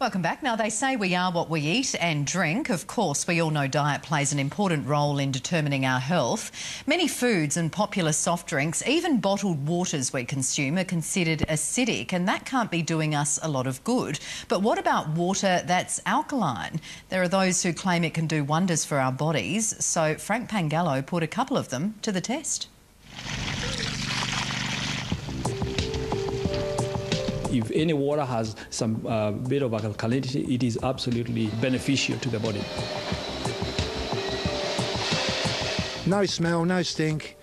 Welcome back. Now, they say we are what we eat and drink. Of course, we all know diet plays an important role in determining our health. Many foods and popular soft drinks, even bottled waters we consume, are considered acidic, and that can't be doing us a lot of good. But what about water that's alkaline? There are those who claim it can do wonders for our bodies. So Frank Pangallo put a couple of them to the test. If any water has some bit of alkalinity, it is absolutely beneficial to the body. No smell, no stink,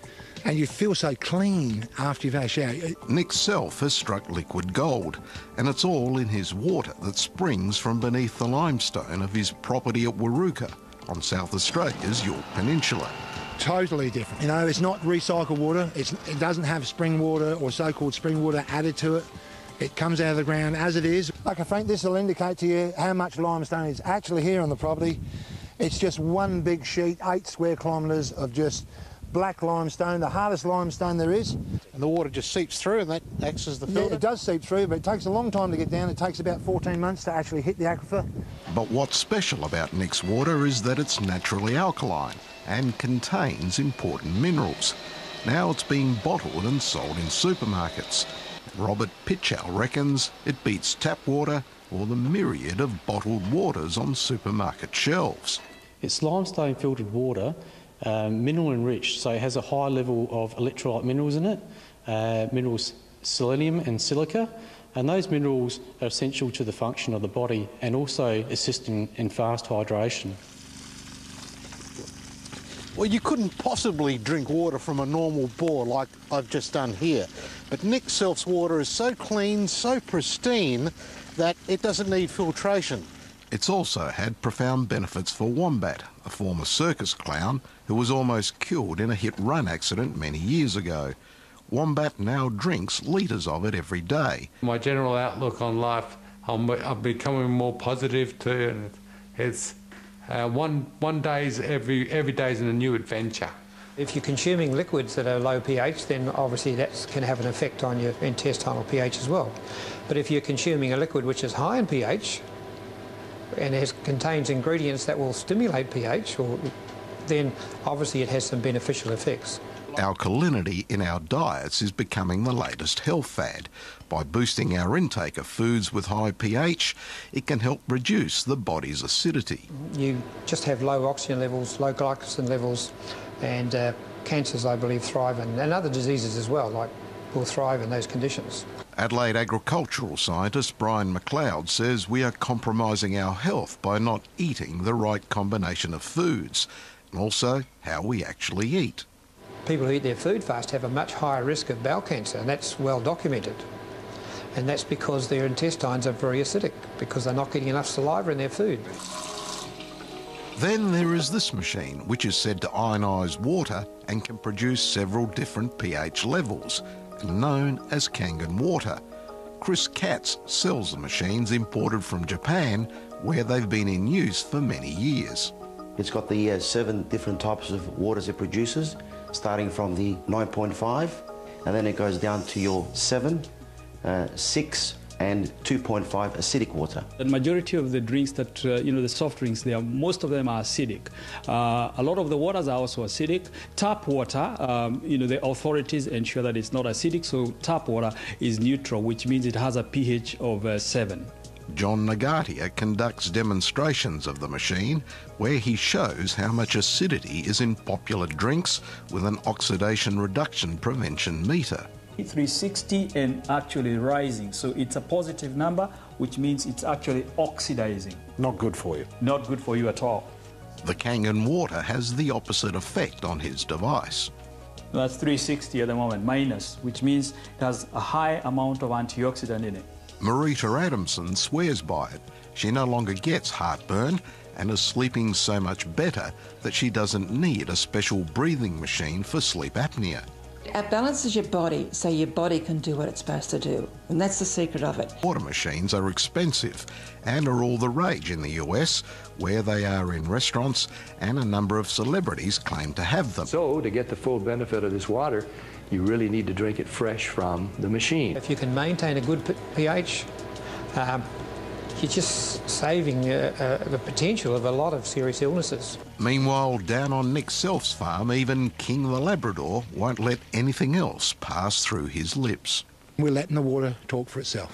and you feel so clean after you've had a shower. Nick Self has struck liquid gold, and it's all in his water that springs from beneath the limestone of his property at Waruka on South Australia's Yorke Peninsula. Totally different. You know, it's not recycled water. It doesn't have spring water or so-called spring water added to it. It comes out of the ground as it is. Like, Frank, this will indicate to you how much limestone is actually here on the property. It's just one big sheet, 8 square kilometres of just black limestone, the hardest limestone there is. And the water just seeps through and that acts as the filter? Yeah, it does seep through, but it takes a long time to get down. It takes about 14 months to actually hit the aquifer. But what's special about Nick's water is that it's naturally alkaline and contains important minerals. Now it's being bottled and sold in supermarkets. Robert Pitchell reckons it beats tap water or the myriad of bottled waters on supermarket shelves. It's limestone filtered water, mineral enriched, so it has a high level of electrolyte minerals in it, minerals selenium and silica, and those minerals are essential to the function of the body and also assist in fast hydration. Well, you couldn't possibly drink water from a normal bore like I've just done here. But Nick Self's water is so clean, so pristine, that it doesn't need filtration. It's also had profound benefits for Wombat, a former circus clown who was almost killed in a hit-run accident many years ago. Wombat now drinks litres of it every day. My general outlook on life, I'm becoming more positive too, and it's one day's every day's a new adventure. If you're consuming liquids that are low pH, then obviously that can have an effect on your intestinal pH as well. But if you're consuming a liquid which is high in pH and contains ingredients that will stimulate pH, then obviously it has some beneficial effects. Alkalinity in our diets is becoming the latest health fad. By boosting our intake of foods with high pH, it can help reduce the body's acidity. You just have low oxygen levels, low glycogen levels, and cancers, I believe, thrive and other diseases as well, will thrive in those conditions. Adelaide agricultural scientist Brian McLeod says we are compromising our health by not eating the right combination of foods, and also how we actually eat. People who eat their food fast have a much higher risk of bowel cancer, and that's well documented. And that's because their intestines are very acidic, because they're not getting enough saliva in their food. Then there is this machine, which is said to ionise water and can produce several different pH levels, known as Kangen water. Chris Katz sells the machines imported from Japan, where they've been in use for many years. It's got the 7 different types of waters it produces, starting from the 9.5, and then it goes down to your 7, 6, and 2.5 acidic water. The majority of the drinks that, the soft drinks, most of them are acidic. A lot of the waters are also acidic. Tap water, the authorities ensure that it's not acidic, so tap water is neutral, which means it has a pH of 7. John Nagatia conducts demonstrations of the machine where he shows how much acidity is in popular drinks with an oxidation reduction prevention meter. 360 and actually rising, so it's a positive number, which means it's actually oxidizing. Not good for you. Not good for you at all. The Kangen water has the opposite effect on his device. That's 360 at the moment, minus, which means it has a high amount of antioxidant in it. Marita Adamson swears by it. She no longer gets heartburn and is sleeping so much better that she doesn't need a special breathing machine for sleep apnea. It balances your body so your body can do what it's supposed to do, and that's the secret of it. Water machines are expensive and are all the rage in the US, where they are in restaurants, and a number of celebrities claim to have them. So, to get the full benefit of this water, you really need to drink it fresh from the machine. If you can maintain a good pH, you're just saving the potential of a lot of serious illnesses. Meanwhile, down on Nick Self's farm, even King the Labrador won't let anything else pass through his lips. We're letting the water talk for itself.